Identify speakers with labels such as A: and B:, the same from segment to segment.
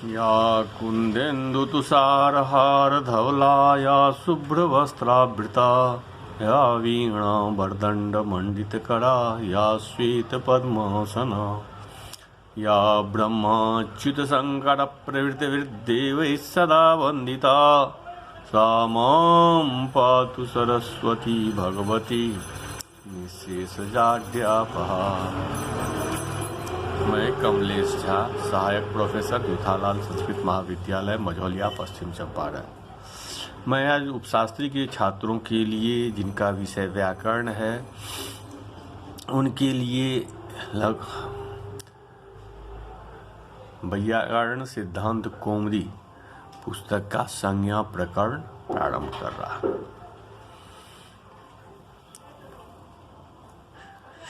A: या कुन्देन्दुतुषारहारधवला या शुभ्रवस्त्रावृता या वीणावरदण्डमण्डितकरा या श्वेतपद्मासना या ब्रह्माच्युतशङ्करप्रभृतिभिर्देवैः सदा वन्दिता सा मां पातु सरस्वती भगवती निःशेषजाड्यापहा। मैं कमलेश झा, सहायक प्रोफेसर दूधालाल संस्कृत महाविद्यालय मझौलिया, पश्चिम चंपारण। मैं आज उपशास्त्री के छात्रों के लिए जिनका विषय व्याकरण है उनके लिए व्याकरण सिद्धांत कौमुदी पुस्तक का संज्ञा प्रकरण प्रारंभ कर रहा है।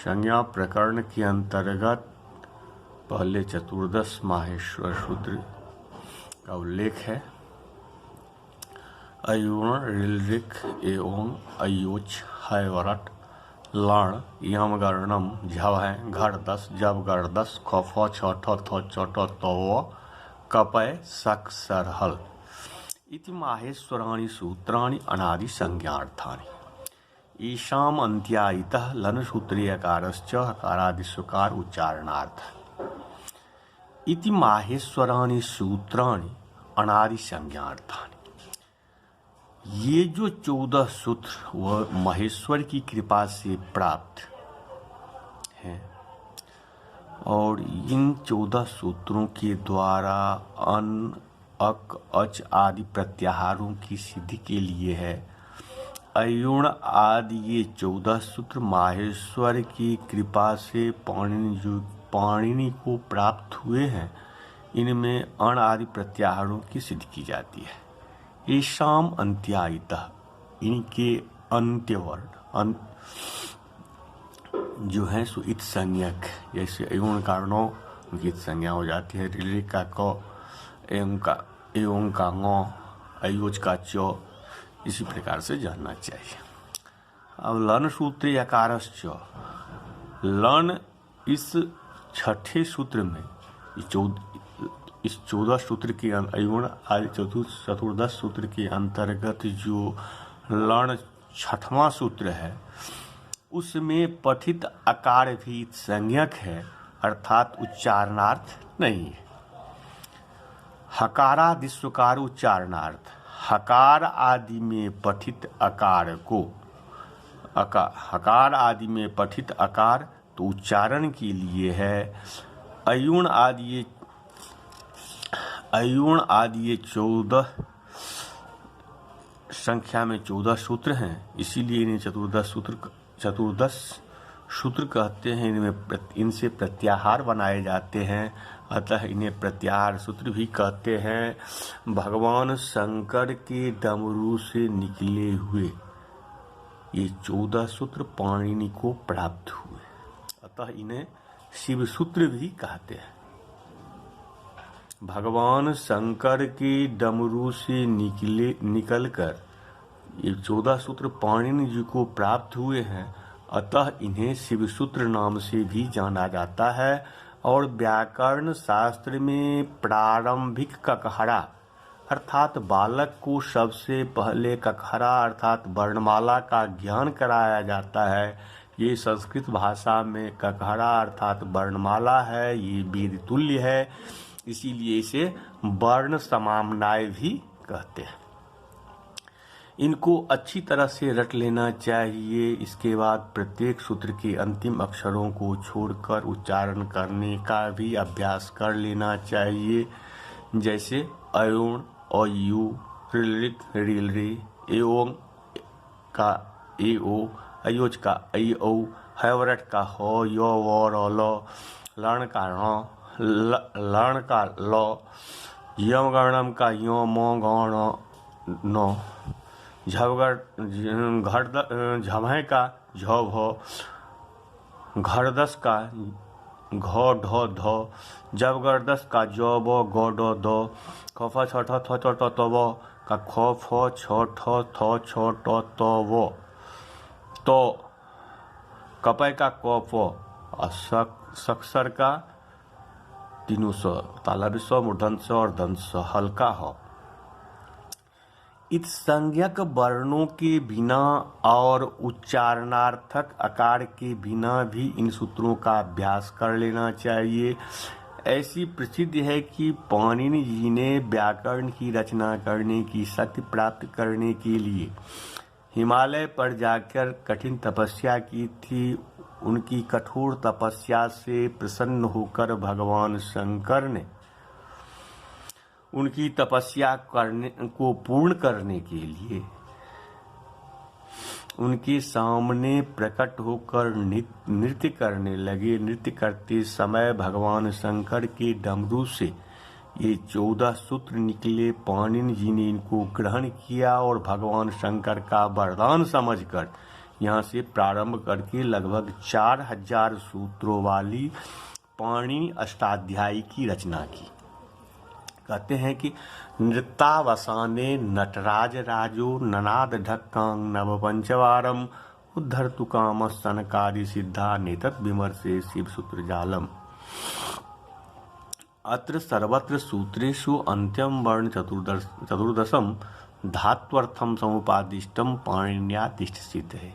A: संज्ञा प्रकरण के अंतर्गत पहले चतुर्दश माहेश्वर सूत्र का उल्लेख है। अयुण ऋलृक एवं अयोच हैवरट लण यमगर्णम झव है घर दस जब गर दस खफ छठ थ चट तव कपय सक सरहल इति माहेश्वराणि सूत्राणि अनादि संज्ञार्थानि ईशाम अन्त्यायितः लन सूत्रे अकारश्च हकारादिस्वकार उच्चारणार्थ इति माहेश्वराणि सूत्राणि अनादि संज्ञार्थानि। ये जो 14 सूत्र वह महेश्वर की कृपा से प्राप्त हैं और इन 14 सूत्रों के द्वारा अन अक अच आदि प्रत्याहारों की सिद्धि के लिए है। अयुण आदि ये 14 सूत्र माहेश्वर की कृपा से पाणिनि को प्राप्त हुए हैं। इनमें अण आदि प्रत्याहारों की सिद्धि की जाती है। येषाम अन्त्यायितः इनके अंत्यवर्ण जो है सो इत संज्ञक, जैसे एवं कारणों उनकी इत संज्ञा हो जाती है। ऋ का क एवं का ङ अयोज का च इसी प्रकार से जानना चाहिए। अब लन सूत्र अकारश्च, लन इस छठे सूत्र में इस 14 सूत्र के अयुण आदि चतुर्दश सूत्र के अंतर्गत जो लण छठवां सूत्र है उसमें पठित अकार भी संज्ञक है, अर्थात उच्चारणार्थ नहीं है। हकारादिस्वकार उच्चारणार्थ, हकार आदि में पठित अकार को हकार आदि में पठित अकार तो उच्चारण के लिए है। अयुण आदि ये 14 संख्या में 14 सूत्र हैं, इसीलिए इन्हें चतुर्दश सूत्र कहते हैं। इनसे प्रत्याहार बनाए जाते हैं, अतः इन्हें प्रत्याहार सूत्र भी कहते हैं। भगवान शंकर के डमरू से निकले हुए ये 14 सूत्र पाणिनि को प्राप्त हुए, अतः इन्हें शिव सूत्र भी कहते हैं। भगवान शंकर के डमरू से निकलकर ये 14 सूत्र पाणिनि जी को प्राप्त हुए हैं, अतः इन्हें शिव सूत्र नाम से भी जाना जाता है। और व्याकरण शास्त्र में प्रारंभिक ककहरा अर्थात बालक को सबसे पहले ककहरा अर्थात वर्णमाला का ज्ञान कराया जाता है। ये संस्कृत भाषा में ककहरा अर्थात वर्णमाला है, ये वेद तुल्य है, इसीलिए इसे वर्ण समाम्नाय भी कहते हैं। इनको अच्छी तरह से रट लेना चाहिए। इसके बाद प्रत्येक सूत्र के अंतिम अक्षरों को छोड़कर उच्चारण करने का भी अभ्यास कर लेना चाहिए, जैसे अयुण अयु, ऋलृक ऋलृ, एवं का एओ, अयोज का अयौ, हैवरट का हो यो वो रो लो, लण का लण का लो, यमगणम का यो मो गण नो, झमय का झव हो, घरदस का घो ढो धो, जबगरदस का जो बो गो डो दो, खफा छठ थ चट तव का खो फो छो ठो थो छो टो तो वो तो, कपय का कफो, सक्सर का तीनों स, तालव्य स, मूर्धन्य स और दंत स हल्का ह। इत संज्ञक वर्णों के बिना और उच्चारणार्थक आकार के बिना भी इन सूत्रों का अभ्यास कर लेना चाहिए। ऐसी प्रसिद्ध है कि पाणिनि जी ने व्याकरण की रचना करने की शक्ति प्राप्त करने के लिए हिमालय पर जाकर कठिन तपस्या की थी। उनकी कठोर तपस्या से प्रसन्न होकर भगवान शंकर ने उनकी तपस्या को पूर्ण करने के लिए उनके सामने प्रकट होकर नृत्य करने लगे। नृत्य करते समय भगवान शंकर के डमरू से ये 14 सूत्र निकले। पाणिनि जी ने इनको ग्रहण किया और भगवान शंकर का वरदान समझकर यहाँ से प्रारंभ करके लगभग 4000 सूत्रों वाली पाणिनि अष्टाध्यायी की रचना की। कहते हैं कि नृत्यावसाने नटराज राजो ननाद ढक्कांग नव पंचवारम उद्धर्तु काम सनकादि सिद्धा नेतत् विमर्शे शिव सूत्र जालम। अत्र सर्वत्र सूत्रेषु अन्त्यं वर्ण चतुर्दशम धात्वर्थम समुपादिष्टम पाणिन्या तिष्ठसिद्ध है।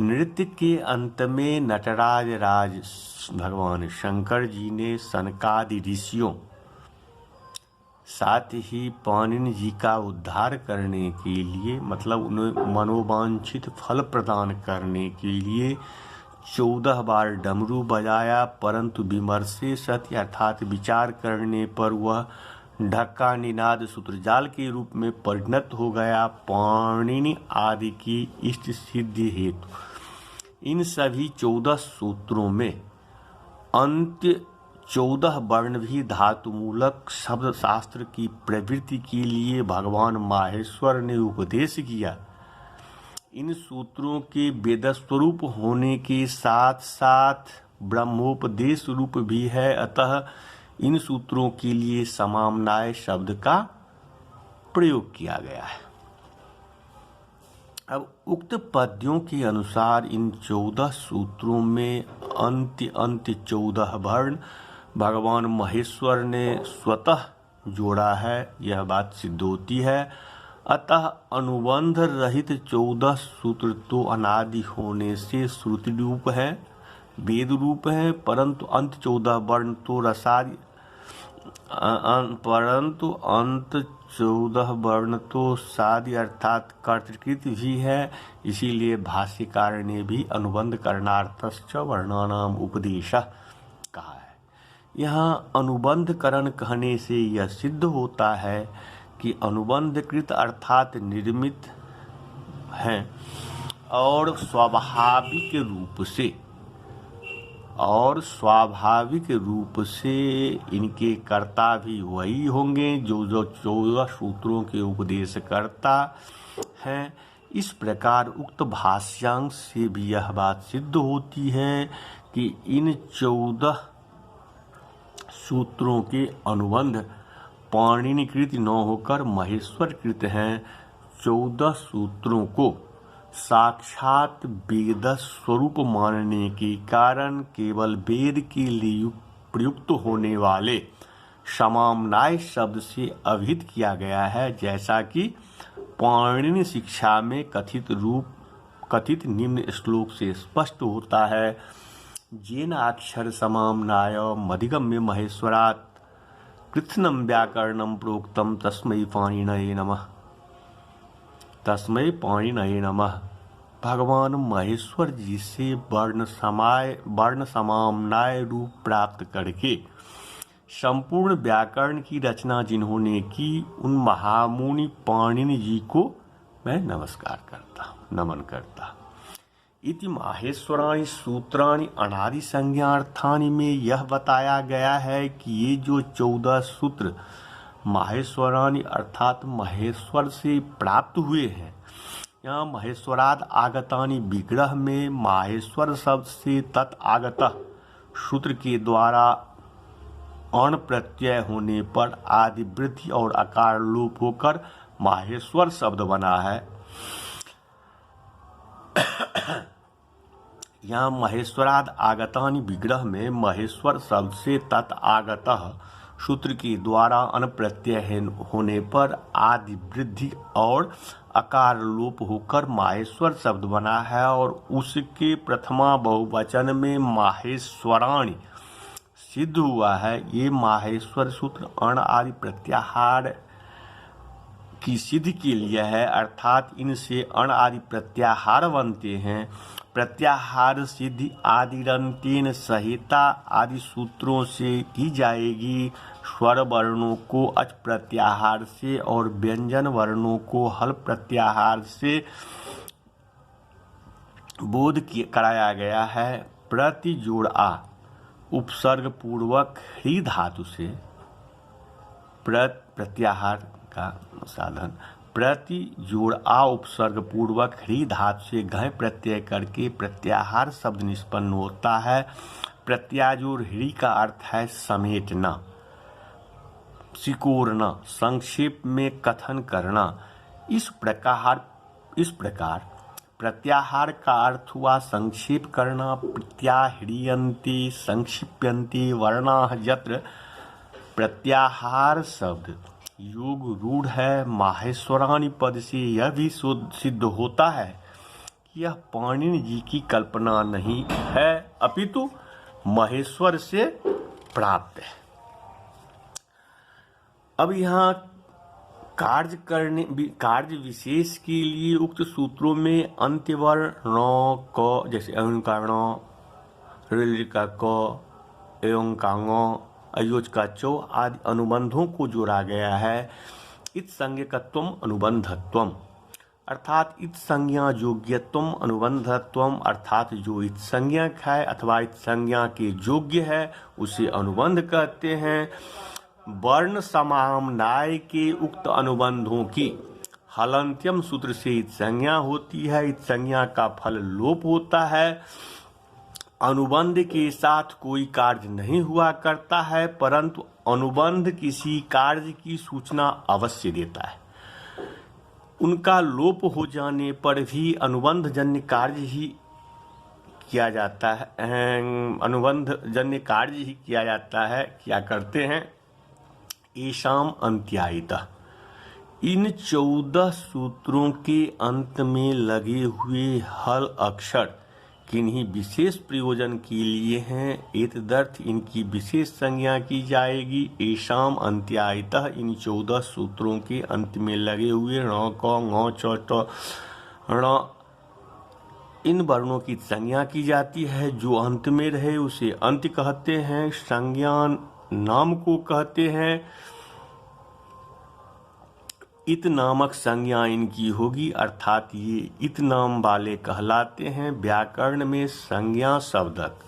A: नृत्य के अंत में नटराज राज भगवान शंकर जी ने सनकादि ऋषियों साथ ही पाणिनि जी का उद्धार करने के लिए, मतलब उन्हें मनोवांछित फल प्रदान करने के लिए 14 बार डमरू बजाया, परंतु विमर्शे सत्य अर्थात विचार करने पर वह ढक्का निनाद सूत्रजाल के रूप में परिणत हो गया। पाणिनि आदि की इष्ट सिद्धि हेतु इन सभी 14 सूत्रों में अंत्य 14 वर्ण भी धातु मूलक शब्द शास्त्र की प्रवृत्ति के लिए भगवान माहेश्वर ने उपदेश किया। इन सूत्रों के वेद स्वरूप होने के साथ साथ ब्रह्मोपदेश रूप भी है, अतः इन सूत्रों के लिए समाम्नाय शब्द का प्रयोग किया गया है। अब उक्त पद्यों के अनुसार इन 14 सूत्रों में अंत्य 14 वर्ण भगवान महेश्वर ने स्वतः जोड़ा है, यह बात सिद्ध होती है। अतः अनुबंध रहित 14 सूत्र तो अनादि होने से श्रुति रूप है, वेद रूप है, परंतु अंत 14 वर्ण तो रसादि परंतु अंत 14 वर्ण तो सादि अर्थात कर्तृकृत भी है। इसीलिए भाष्यकार ने भी अनुबंध करणार्थश्च वर्णानाम उपदेशः कहा है। यहाँ अनुबंधकरण कहने से यह सिद्ध होता है कि अनुबंधकृत अर्थात निर्मित हैं और स्वाभाविक रूप से इनके कर्ता भी वही होंगे जो 14 सूत्रों के उपदेश करता हैं। इस प्रकार उक्त भाष्यांश से भी यह बात सिद्ध होती है कि इन 14 सूत्रों के अनुबंध पाणिनिकृत न होकर महेश्वर कृत हैं। 14 सूत्रों को साक्षात वेद स्वरूप मानने के कारण केवल वेद के लिए प्रयुक्त होने वाले समाम्नाय शब्द से अभिहित किया गया है, जैसा कि पाणिनि शिक्षा में कथित निम्न श्लोक से स्पष्ट होता है। येन अक्षर समाम्नाय मधिगम्य महेश्वरात् कृत्स्नं व्याकरणं प्रोक्तं तस्मै पाणिनये नमः। भगवान महेश्वर जी से वर्ण समाम्नाय रूप प्राप्त करके संपूर्ण व्याकरण की रचना जिन्होंने की, उन महामुनि पाणिनि जी को मैं नमन करता। इति माहेश्वराणि सूत्राणि अनादि संज्ञार्थानि में यह बताया गया है कि ये जो 14 सूत्र माहेश्वराणि अर्थात महेश्वर से प्राप्त हुए हैं। यहाँ महेश्वराद आगतानि विग्रह में माहेश्वर शब्द से तत् आगतः सूत्र के द्वारा अण प्रत्यय होने पर आदि वृद्धि और आकार लोप होकर माहेश्वर शब्द बना है। यहाँ महेश्वराद आगतानि विग्रह में महेश्वर शब्द से तत् आगतः सूत्र के द्वारा अन प्रत्यय होने पर आदि वृद्धि और अकार लोप होकर माहेश्वर शब्द बना है और उसके प्रथमा बहुवचन में माहेश्वराणि सिद्ध हुआ है। ये माहेश्वर सूत्र अण आदि प्रत्याहार की सिद्धि के लिए है, अर्थात इनसे अण आदि प्रत्याहार बनते हैं। प्रत्याहार सिद्धि आदिरंतेन संहिता आदि सूत्रों से की जाएगी। स्वर वर्णों को अच प्रत्याहार से और व्यंजन वर्णों को हल प्रत्याहार से बोध कराया गया है। प्रति जोड़ आ उपसर्ग पूर्वक ही धातु से प्रत्याहार का साधन प्रति जोड़ आ उपसर्ग पूर्वक ह्री धातु से घय प्रत्यय करके प्रत्याहार शब्द निष्पन्न होता है। प्रत्याजोड़ ह्री का अर्थ है समेटना, सिकोड़ना, संक्षेप में कथन करना। इस प्रकार प्रत्याहार का अर्थ हुआ संक्षेप करना। प्रत्याह्रियन्ति संक्षिप्यन्ति वर्णाः यत्र प्रत्याहार शब्द योग रूढ़ है। माहेश्वराणि पद से यह भी सिद्ध होता है कि यह पाणिनि जी की कल्पना नहीं है अपितु महेश्वर से प्राप्त है। अब यहाँ कार्य विशेष के लिए उक्त सूत्रों में अंत्यवर्ण ण क जैसे अहंकार ण का क एवं का ङ अयोज का चौ आदि अनुबंधों को जोड़ा गया है। इत संज्ञकत्वम अनुबंधत्वम अर्थात इत संज्ञा योग्यत्वम अनुबंधत्वम अर्थात जो इत संज्ञक है अथवा इत संज्ञा के योग्य है उसे अनुबंध कहते हैं। वर्ण समाम्नाय के उक्त अनुबंधों की हलंत्यम सूत्र से इत संज्ञा होती है। इत संज्ञा का फल लोप होता है। अनुबंध के साथ कोई कार्य नहीं हुआ करता है, परंतु अनुबंध किसी कार्य की सूचना अवश्य देता है। उनका लोप हो जाने पर भी अनुबंध जन्य कार्य ही किया जाता है। अनुबंध जन्य कार्य ही किया जाता है। क्या करते हैं? येषाम अन्त्यायितः इन 14 सूत्रों के अंत में लगे हुए हल अक्षर किन्हीं विशेष प्रयोजन के लिए हैं। एतदर्थ इनकी विशेष संज्ञा की जाएगी। येषाम अन्त्यायितः इन 14 सूत्रों के अंत में लगे हुए ण क ङ च ट ण इन वर्णों की संज्ञा की जाती है। जो अंत में रहे उसे अंत्य कहते हैं। संज्ञान नाम को कहते हैं। इत नामक संज्ञा इनकी होगी, अर्थात ये इत नाम वाले कहलाते हैं। व्याकरण में संज्ञा शब्दक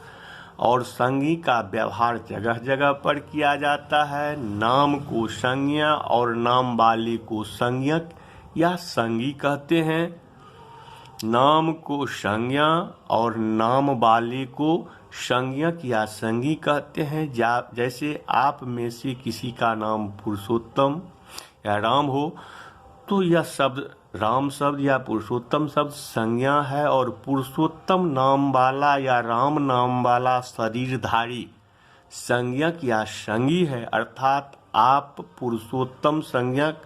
A: और संज्ञी का व्यवहार जगह जगह पर किया जाता है। नाम को संज्ञा और नाम वाले को संज्ञक या संज्ञी कहते हैं। नाम को संज्ञा और नाम वाले को संज्ञक या संज्ञी कहते हैं। जैसे आप में से किसी का नाम पुरुषोत्तम या राम हो तो यह शब्द राम शब्द या पुरुषोत्तम शब्द संज्ञा है और पुरुषोत्तम नाम वाला या राम नाम वाला शरीरधारी संज्ञक या संज्ञी है। अर्थात आप पुरुषोत्तम संज्ञक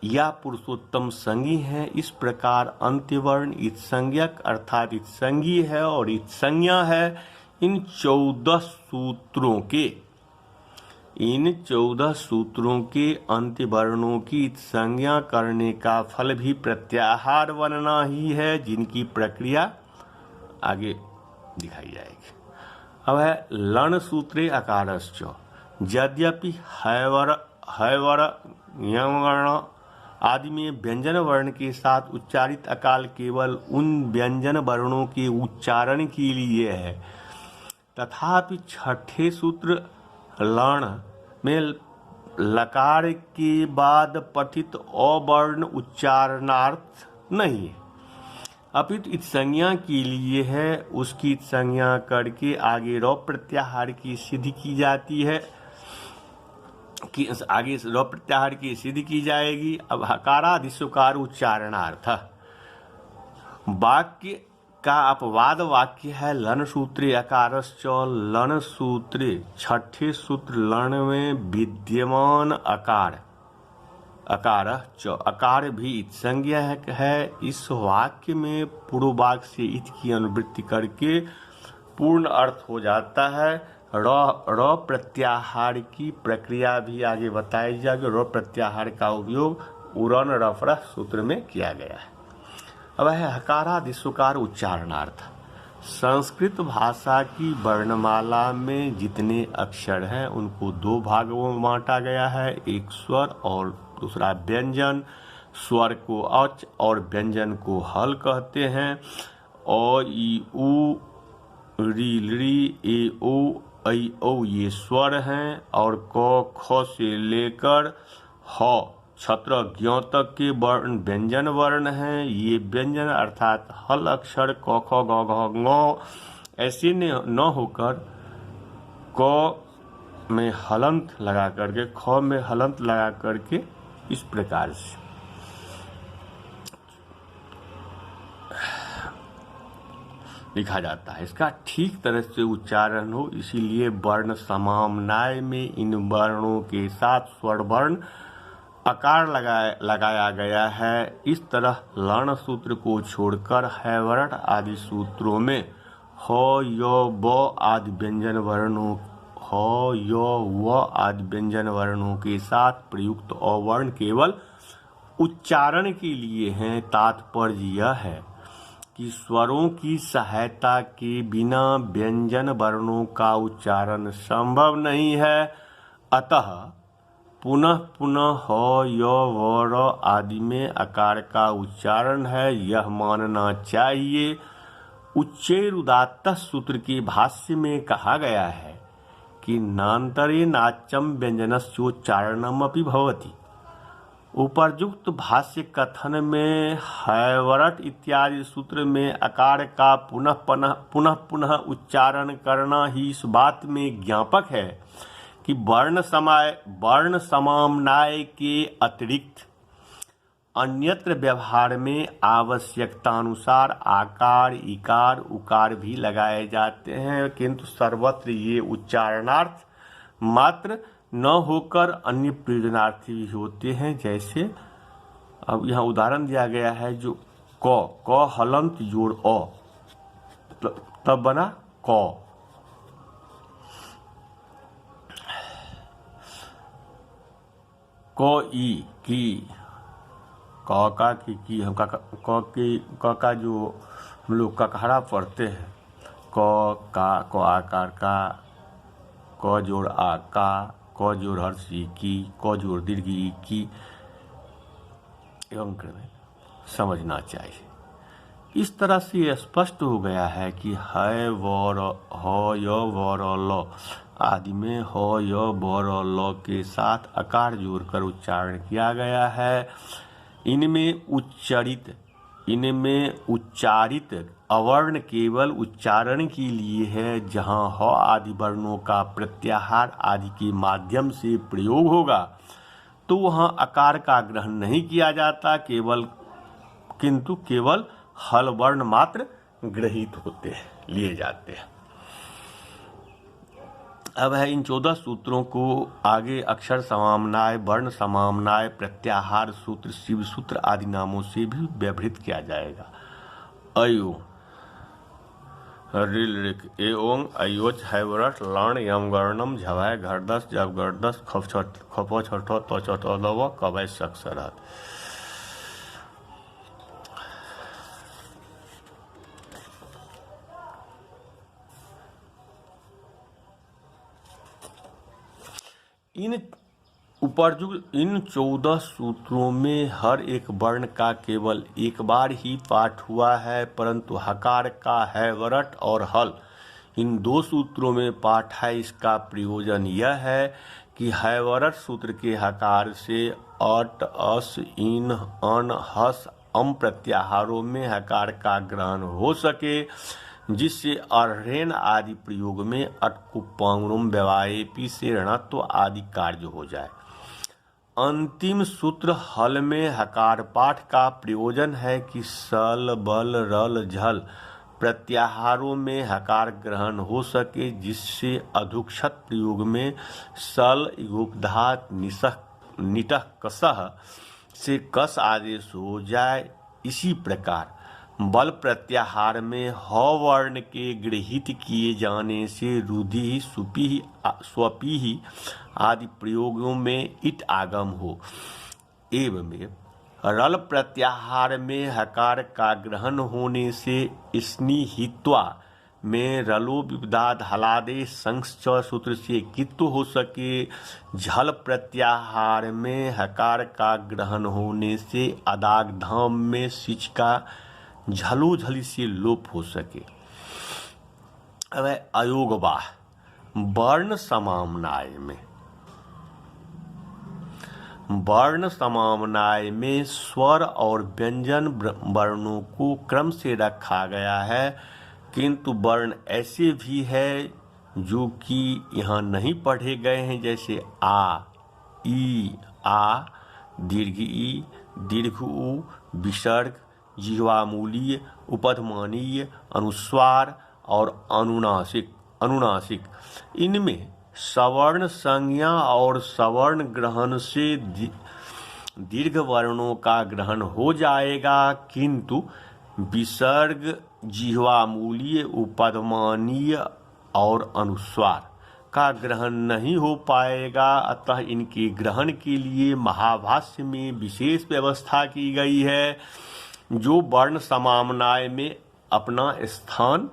A: या पुरुषोत्तम संज्ञी है। इस प्रकार अंत्यवर्ण इत संज्ञक अर्थात इत संज्ञी है और इत संज्ञा है। इन 14 सूत्रों के अंत्य वर्णों की संज्ञा करने का फल भी प्रत्याहार बनना ही है, जिनकी प्रक्रिया आगे दिखाई जाएगी। अब है लण सूत्रे अकारश्च यद्यपि हैवर यवर्ण आदि में व्यंजन वर्ण के साथ उच्चारित अकाल केवल उन व्यंजन वर्णों के उच्चारण के लिए है, तथापि छठे सूत्र लण में लकार के बाद पठित अवर्ण उच्चारणार्थ नहीं है, अपितु इत संज्ञा के लिए है। उसकी संज्ञा करके आगे रौ प्रत्याहार की सिद्धि की जाती है कि आगे रौ प्रत्याहार की सिद्धि की जाएगी। अब हकारादिस्वकार उच्चारणार्थ वाक्य का अपवाद वाक्य है लन सूत्रे अकारश्च, लन सूत्रे छठे सूत्र लन में विद्यमान अकार अकार भी इत संज्ञा है। इस वाक्य में पूर्व वाक्य से इत की अनुवृत्ति करके पूर्ण अर्थ हो जाता है। र प्रत्याहार की प्रक्रिया भी आगे बताई जाएगी। र प्रत्याहार का उपयोग उरन रफरा सूत्र में किया गया है। अब है हकारादि सुकार उच्चारणार्थ। संस्कृत भाषा की वर्णमाला में जितने अक्षर हैं उनको दो भागों में बांटा गया है, एक स्वर और दूसरा व्यंजन। स्वर को अच और व्यंजन को हल कहते हैं। अ ई उ री ली ए ओ ऐ ओ ये स्वर हैं और क ख से लेकर ह छत्र ज्ञ तक के वर्ण व्यंजन वर्ण हैं। ये व्यंजन अर्थात हल अक्षर क ख ग घ ङ ऐसे न होकर क में हलंत लगा करके ख में हलंत लगा करके इस प्रकार से लिखा जाता है। इसका ठीक तरह से उच्चारण हो, इसीलिए वर्ण समाम्नाय में इन वर्णों के साथ स्वर वर्ण अकार लगाया गया है। इस तरह लर्ण सूत्र को छोड़कर हैवरट आदि सूत्रों में ह य ब आदि व्यंजन वर्णों ह य व आदि व्यंजन वर्णों के साथ प्रयुक्त अवर्ण केवल उच्चारण के लिए हैं। तात्पर्य यह है कि स्वरों की सहायता के बिना व्यंजन वर्णों का उच्चारण संभव नहीं है। अतः पुनः पुनः ह य व र आदि में अकार का उच्चारण है, यह मानना चाहिए। उच्चैरुदात्त सूत्र के भाष्य में कहा गया है कि नान्तरे नाच्यम व्यंजनस्योच्चारणमपि भवति। उपर्युक्त भाष्य कथन में हैवरट इत्यादि सूत्र में अकार का पुनः पुनः उच्चारण करना ही इस बात में ज्ञापक है कि वर्ण समाम्नाय के अतिरिक्त अन्यत्र व्यवहार में आवश्यकतानुसार आकार इकार उकार भी लगाए जाते हैं, किंतु सर्वत्र ये उच्चारणार्थ मात्र न होकर अन्य प्रयोजनार्थी भी होते हैं। जैसे अब यहाँ उदाहरण दिया गया है, जो क हलंत जोड़ अ तब बना क। क ई की का की हम क का जो हम लोग ककहरा पढ़ते हैं, क आकार का, क जोड़ आ का, क जोड़ हर्ष ई की, क जोड़ दीर्घ ई की एवं क्रम समझना चाहिए। इस तरह से स्पष्ट हो गया है कि है वर ह य वर ल आदि में ह य वर ल के साथ अकार जोड़कर उच्चारण किया गया है। इनमें उच्चारित अवर्ण केवल उच्चारण के लिए है। जहाँ ह आदि वर्णों का प्रत्याहार आदि के माध्यम से प्रयोग होगा तो वहाँ अकार का ग्रहण नहीं किया जाता, किंतु केवल हल वर्ण मात्र ग्रहित होते हैं, लिए जाते हैं। अब है इन 14 सूत्रों को आगे अक्षर समाम्नाय, वर्ण समाम्नाय, प्रत्याहार सूत्र, शिव सूत्र आदि नामों से भी व्यवहृत किया जाएगा। अयो रिल रिक एओंग अयोच हैवरट लर्ण यम गर्णम झवाय घरदस जब गर्दस खप छठ तो चठ लव कवय सक्सरत। इन 14 सूत्रों में हर एक वर्ण का केवल एक बार ही पाठ हुआ है, परंतु हकार का हैवरट और हल इन 2 सूत्रों में पाठ है। इसका प्रयोजन यह है कि हैवरट सूत्र के हकार से अट अस इन अन हस अम प्रत्याहारों में हकार का ग्रहण हो सके, जिससे अर्हेण आदि प्रयोग में अटकुपांगुम व्यवाएपी से ऋणत्व आदि कार्य हो जाए। अंतिम सूत्र हल में हकार पाठ का प्रयोजन है कि सल बल रल झल प्रत्याहारों में हकार ग्रहण हो सके, जिससे अधुक्षत प्रयोग में सल युगधात निटः कसः से कस आदेश हो जाए। इसी प्रकार बल प्रत्याहार में ह वर्ण के गृहीत किए जाने से रुधि सुपी स्वपी आदि प्रयोगों में इट आगम हो। एवं रल प्रत्याहार में हकार का ग्रहण होने से स्निहित्वा में रलो विपदाद हलादे संच सूत्र से कित्व हो सके। झल प्रत्याहार में हकार का ग्रहण होने से अदाग धाम में सिच का झलोझली से लोप हो सके। अब अयोगवाह वर्ण समामनाय में स्वर और व्यंजन वर्णों को क्रम से रखा गया है, किंतु वर्ण ऐसे भी है जो कि यहाँ नहीं पढ़े गए हैं, जैसे आ, ई, आ, दीर्घ ई, दीर्घ उ, विसर्ग, जिह्वामूलीय, उपधमानीय, अनुस्वार और अनुनासिक। इनमें सवर्ण संज्ञा और सवर्ण ग्रहण से दीर्घ वर्णों का ग्रहण हो जाएगा, किंतु विसर्ग, जिह्वामूलीय, उपधमानीय और अनुस्वार का ग्रहण नहीं हो पाएगा। अतः इनके ग्रहण के लिए महाभाष्य में विशेष व्यवस्था की गई है। जो वर्ण समामनाय में अपना स्थान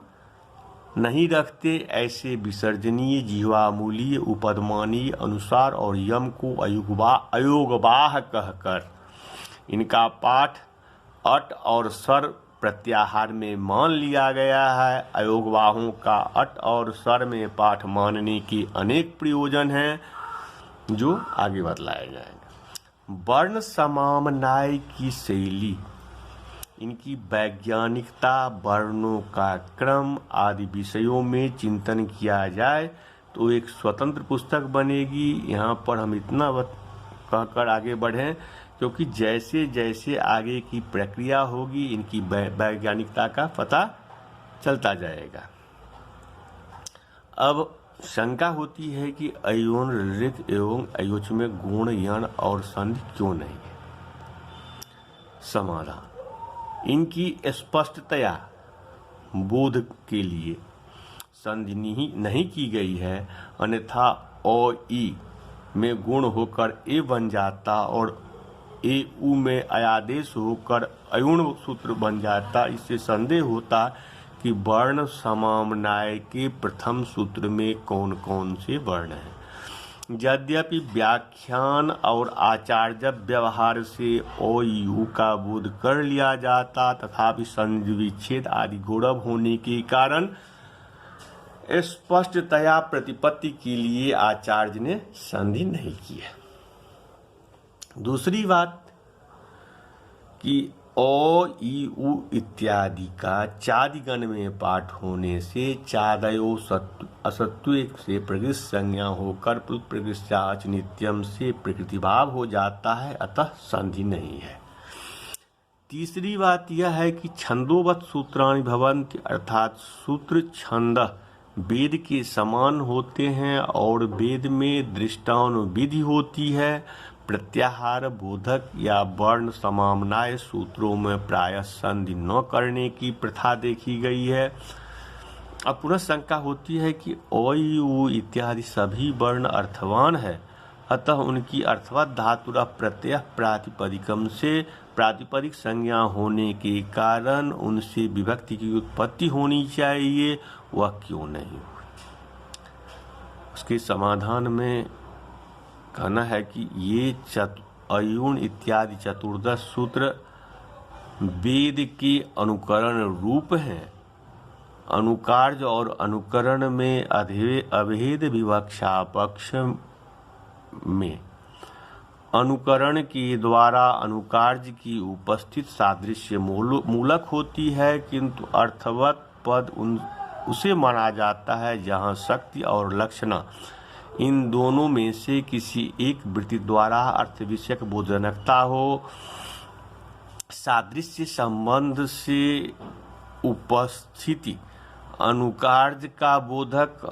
A: नहीं रखते, ऐसे विसर्जनीय, जिह्वामूलीय, उपधमानीय, अनुसार और यम को अयोगवाह कहकर इनका पाठ अट और स्वर प्रत्याहार में मान लिया गया है। अयोगवाहों का अट और स्वर में पाठ मानने के अनेक प्रयोजन हैं, जो आगे बतलाए जाएंगे। वर्ण समामनाय की शैली, इनकी वैज्ञानिकता, वर्णों का क्रम आदि विषयों में चिंतन किया जाए तो एक स्वतंत्र पुस्तक बनेगी। यहाँ पर हम इतना कहकर आगे बढ़ें, क्योंकि जैसे जैसे आगे की प्रक्रिया होगी इनकी वैज्ञानिकता का पता चलता जाएगा। अब शंका होती है कि अयोन, ऋक एवं अयोच में गुण, यण और संधि क्यों नहीं है? समाधान, इनकी स्पष्टतया बोध के लिए संधि नहीं की गई है, अन्यथा ओ ई में गुण होकर ए बन जाता और ए उ में अयादेश होकर अयुण सूत्र बन जाता। इससे संदेह होता कि वर्ण समामनाय के प्रथम सूत्र में कौन कौन से वर्ण हैं। यद्यपि व्याख्यान और आचार्य व्यवहार से ओ यू का बोध कर लिया जाता, तथापि संधि विच्छेद आदि गौरव होने के कारण स्पष्टतया प्रतिपत्ति के लिए आचार्य ने संधि नहीं की है। दूसरी बात कि ओ ई उ इत्यादि का चादिगण में पाठ होने से चादयो असत्व से प्रकृति संज्ञा होकर प्रकृत्याच नित्यम से प्रकृति भाव हो जाता है, अतः संधि नहीं है। तीसरी बात यह है कि छंदोवत सूत्राणि भवन्ति, अर्थात सूत्र छंद वेद के समान होते हैं और वेद में दृष्टानुविधि होती है। प्रत्याहार बोधक या वर्ण समामनाय सूत्रों में प्रायः संधि न करने की प्रथा देखी गई है। अब पुनः शंका होती है कि ओ यू इत्यादि सभी वर्ण अर्थवान है, अतः उनकी अर्थवत धातुरा प्रत्यय प्रातिपदिकम से प्रातिपदिक संज्ञा होने के कारण उनसे विभक्ति की उत्पत्ति होनी चाहिए, वह क्यों नहीं हुई? उसके समाधान में कहना है कि ये अयुण इत्यादि चतुर्दश सूत्र वेद के अनुकरण रूप हैं। अनुकार्य और अनुकरण में अभेद विवक्षा पक्ष में अनुकरण के द्वारा अनुकार्य की उपस्थित सादृश्य मूलक होती है, किंतु अर्थवत पद उसे माना जाता है जहाँ शक्ति और लक्षणा इन दोनों में से किसी एक वृत्ति द्वारा अर्थ विषयक बोधनकता हो। सादृश्य संबंध से उपस्थिति अनुकार्य का बोधक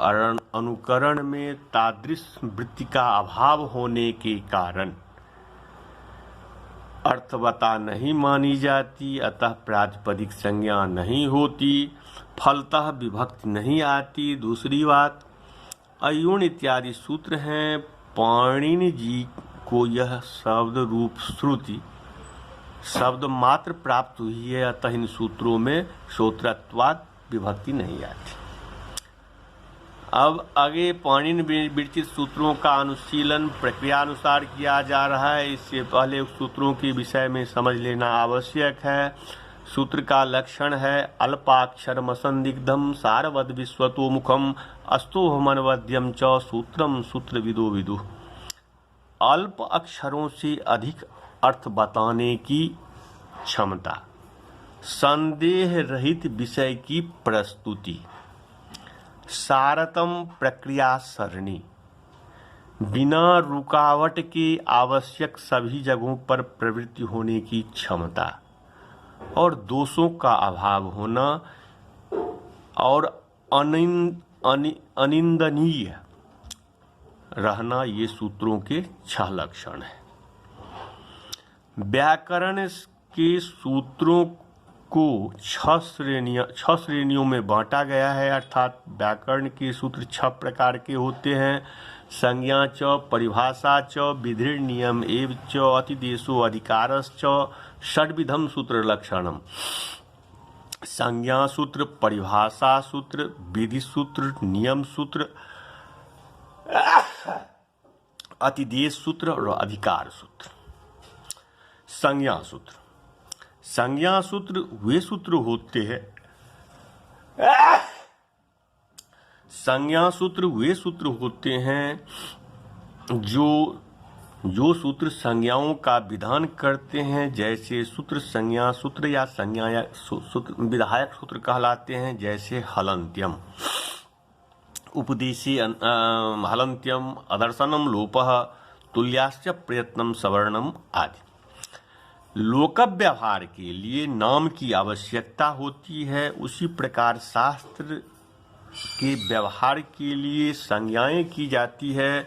A: अनुकरण में तादृश वृत्ति का अभाव होने के कारण अर्थवता नहीं मानी जाती, अतः प्रातिपदिक संज्ञा नहीं होती, फलतः विभक्ति नहीं आती। दूसरी बात, अयुण इत्यादि सूत्र हैं, पाणिनि जी को यह शब्द रूप श्रुति शब्द मात्र प्राप्त हुई है, अतः इन सूत्रों में श्रोत्रत्वात् विभक्ति नहीं आती। अब आगे पाणिनि विरचित सूत्रों का अनुशीलन प्रक्रिया अनुसार किया जा रहा है। इससे पहले सूत्रों के विषय में समझ लेना आवश्यक है। सूत्र का लक्षण है अल्पाक्षरम असंदिग्धम सारवद विश्वतो मुखम अस्तोहमनवद्यम च सूत्रम सूत्रविदो विदुः। अल्प अक्षरों से अधिक अर्थ बताने की क्षमता, संदेह रहित विषय की प्रस्तुति, सारतम प्रक्रिया सरणी, बिना रुकावट के आवश्यक सभी जगहों पर प्रवृत्ति होने की क्षमता और दोषों का अभाव होना और अनिंदनीय रहना, ये सूत्रों के 6 लक्षण हैं। व्याकरण के सूत्रों को 6 श्रेणियों में बांटा गया है, अर्थात व्याकरण के सूत्र 6 प्रकार के होते हैं। संज्ञा च, परिभाषा च, विधि नियम एव च, अतिदेशो अधिकारश्च, षड्विधम सूत्र लक्षणम। संज्ञा सूत्र, परिभाषा सूत्र, विधि सूत्र, नियम सूत्र, अतिदेश सूत्र और अधिकार सूत्र। संज्ञा सूत्र वे सूत्र होते हैं जो सूत्र संज्ञाओं का विधान करते हैं, जैसे सूत्र संज्ञा सूत्र या संज्ञा सूत्र विधायक सूत्र कहलाते हैं, जैसे हलन्त्यम, उपदेशे हलन्त्यम, अदर्शनम लोपः, तुल्याश्च प्रयत्नम सवर्णम आदि। लोक व्यवहार के लिए नाम की आवश्यकता होती है, उसी प्रकार शास्त्र के व्यवहार के लिए संज्ञाएं की जाती है।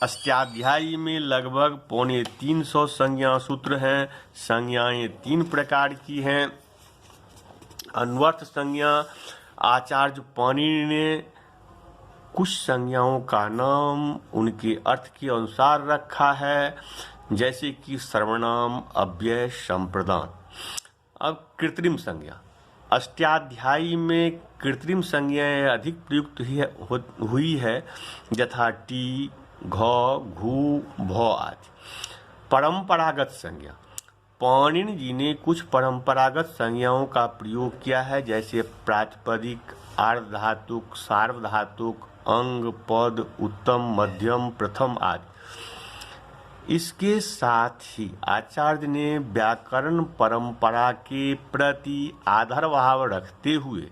A: अष्टाध्यायी में लगभग 350 संज्ञा सूत्र हैं। संज्ञाएं 3 प्रकार की हैं। अन्वर्थ संज्ञा, आचार्य पाणिनि ने कुछ संज्ञाओं का नाम उनके अर्थ के अनुसार रखा है, जैसे कि सर्वनाम, अव्यय, संप्रदान। अब कृत्रिम संज्ञा, अष्टाध्यायी में कृत्रिम संज्ञाएं अधिक प्रयुक्त हुई है, यथा टी, घ, घू, भ आदि। परंपरागत संज्ञा, पाणिनि जी ने कुछ परंपरागत संज्ञाओं का प्रयोग किया है, जैसे प्रातिपदिक, आर्धधातुक, सार्वधातुक, अंग, पद, उत्तम, मध्यम, प्रथम आदि। इसके साथ ही आचार्य ने व्याकरण परंपरा के प्रति आदर भाव रखते हुए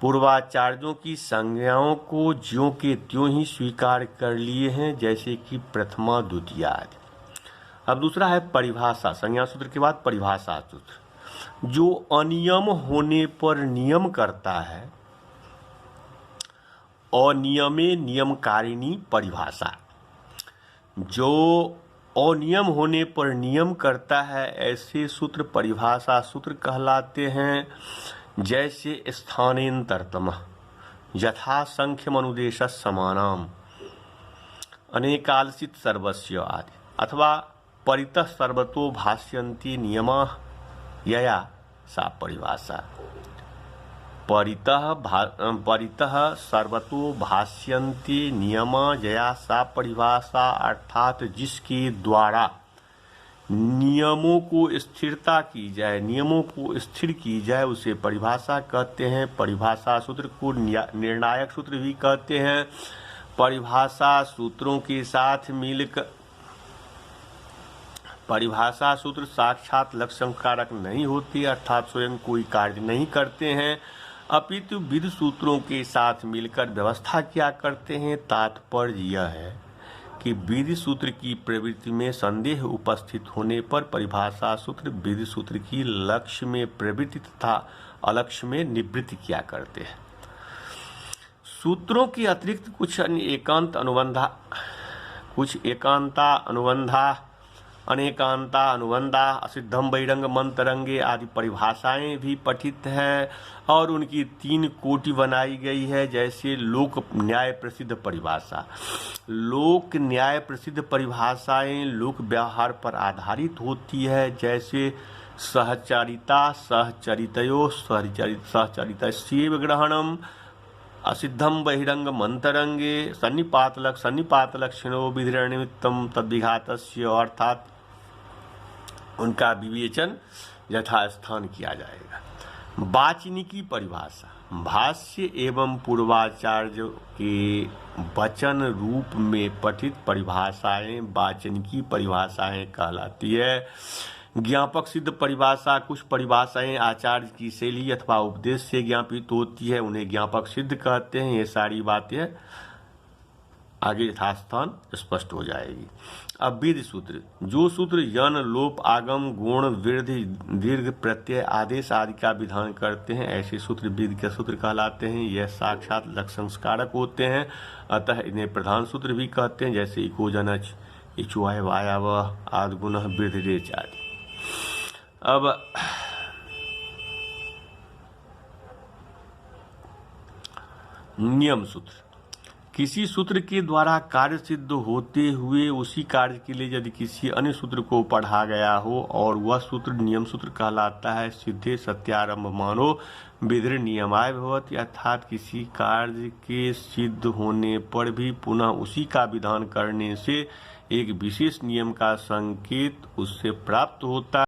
A: पूर्वाचार्यों की संज्ञाओं को ज्यों के त्यों ही स्वीकार कर लिए हैं, जैसे कि प्रथमा, द्वितीया आदि। अब दूसरा है परिभाषा। संज्ञा सूत्र के बाद परिभाषा सूत्र, जो अनियम होने पर नियम करता है। अनियमे नियमकारिणी परिभाषा, जो अनियम होने पर नियम करता है, ऐसे सूत्र परिभाषा सूत्र कहलाते हैं, जैसे स्थानेन्तरतम, यथा संख्यम अनुदेश समानाम, अनेकालसित सर्वस्य आदि। अथवा परितः सर्वतो भाष्यन्ति नियमाः यया सा परिभाषा। परितः सर्वतो भाष्यन्ति नियमा जया सा परिभाषा, अर्थात जिसके द्वारा नियमों को स्थिरता की जाए, नियमों को स्थिर की जाए, उसे परिभाषा कहते हैं। परिभाषा सूत्र को निर्णायक सूत्र भी कहते हैं। परिभाषा सूत्रों के साथ मिलकर परिभाषा सूत्र साक्षात लक्ष्य कारक नहीं होती, अर्थात स्वयं कोई कार्य नहीं करते हैं, अपितु विधि सूत्रों के साथ मिलकर व्यवस्था किया करते हैं। तात्पर्य यह है कि विधि सूत्र की प्रवृत्ति में संदेह उपस्थित होने पर परिभाषा सूत्र विधि सूत्र की लक्ष्य में प्रवृत्ति तथा अलक्ष्य में निवृत्ति किया करते हैं। सूत्रों के अतिरिक्त कुछ अनेकांता अनुबंधा असिद्धम बहिरंग मंतरंगे आदि परिभाषाएं भी पठित है और उनकी 3 कोटि बनाई गई है। जैसे लोक न्याय प्रसिद्ध परिभाषा। लोक न्याय प्रसिद्ध परिभाषाएं लोक व्यवहार पर आधारित होती है। जैसे सहचरिता सहचरितयो सहचरितस्यैव ग्रहणम असिद्धम बहिरंग मंतरंगे सन्निपात लक्षणों विधिर निमित्तम तद्विघातस्य, अर्थात उनका विवेचन यथास्थान किया जाएगा। वाचनिकी परिभाषा भाष्य एवं पूर्वाचार्य के वचन रूप में पठित परिभाषाएं वाचनिकी परिभाषाएं कहलाती है। ज्ञापक सिद्ध परिभाषा कुछ परिभाषाएं आचार्य की शैली अथवा उपदेश से ज्ञापित होती है, उन्हें ज्ञापक सिद्ध कहते हैं। ये सारी बातें आगे यथास्थान स्पष्ट हो जाएगी। अब विधि सूत्र, जो सूत्र यन लोप आगम गुण वृद्धि दीर्घ प्रत्यय आदेश आदि का विधान करते हैं, ऐसे सूत्र विधि के सूत्र कहलाते हैं। यह साक्षात लक्ष्य संस्कारक होते हैं, अतः इन्हें प्रधान सूत्र भी कहते हैं। जैसे इको जनच इचुआय वायाव आदि गुण वृद्धि रेच आदि। अब नियम सूत्र, किसी सूत्र के द्वारा कार्य सिद्ध होते हुए उसी कार्य के लिए यदि किसी अन्य सूत्र को पढ़ा गया हो और वह सूत्र नियम सूत्र कहलाता है। सिद्धे सत्यारंभ मानो विधिर नियमाय भवति, अर्थात किसी कार्य के सिद्ध होने पर भी पुनः उसी का विधान करने से एक विशेष नियम का संकेत उससे प्राप्त होता है।